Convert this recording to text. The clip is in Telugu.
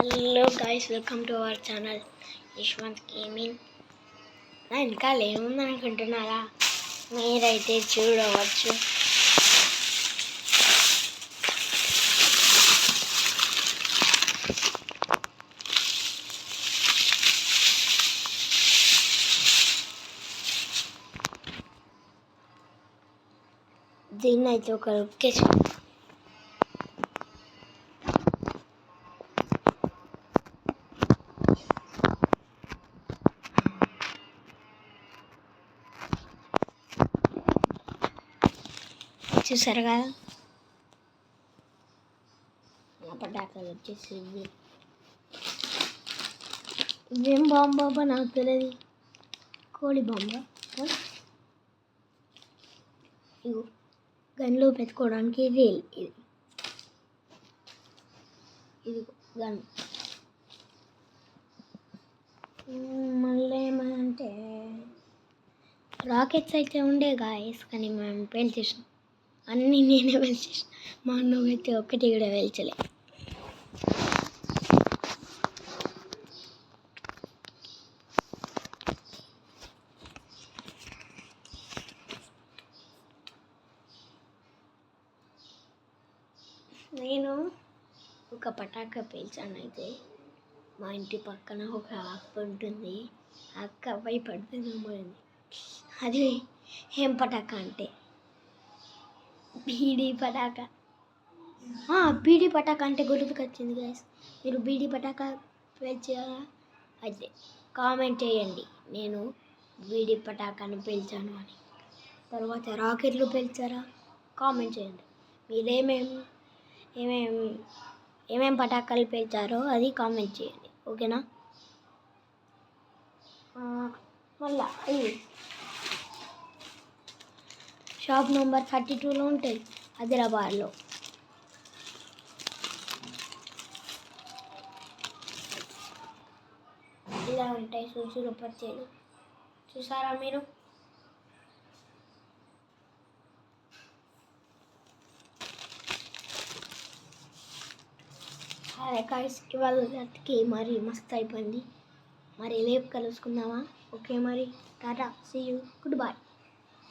Hello guys, welcome to our channel Yashwant gaming. నా ఇంకా ఏముందనుకుంటున్నారా? మీరైతే చూడవచ్చు. దీన్ని అయితే ఒక లొకేషన్ చూసారు కదా. నా పటాకాలు వచ్చేసి ఇవేం బాంబా నాకు తెలియదు. కోడి బాంబా. ఇగో గన్లో పెట్టుకోవడానికి రీల్ ఇది గన్. మళ్ళీ ఏమంటే రాకెట్స్ అయితే ఉండే గాయస్, కానీ మేము పేల్చేసాం. అన్నీ నేనే పేల్చేసాను. మా అన్న అయితే ఒక్కటి కూడా పేల్చలే. నేను ఒక పటాకా పేల్చాను. అయితే మా ఇంటి పక్కన ఒక అక్క ఉంటుంది. ఆ అక్క భయపడుతుంది. అది ఏం పటాకా అంటే బీడీ పటాకా. బీడీ పటాకా అంటే గుర్తుకొచ్చింది గైస్. మీరు బీడీ పటాకా పేల్చారా? అయితే కామెంట్ చేయండి నేను బీడీ పటాకాను పేల్చాను అని. తర్వాత రాకెట్లు పేల్చారా? కామెంట్ చేయండి. మీరు ఏమేం పటాకాలు పేల్చారో అది కామెంట్ చేయండి, ఓకేనా? మళ్ళా ఇది షాప్ నెంబర్ 32లో ఉంటుంది, హైదరాబాద్లో. ఇలా ఉంటాయి సూచన పచ్చేలు. చూసారా మీరు? అదే గాయ్స్, ఇవాళకి మరి మస్తు అయిపోయింది. మరి రేపు కలుసుకుందామా? ఓకే మరి tata, see you, good by.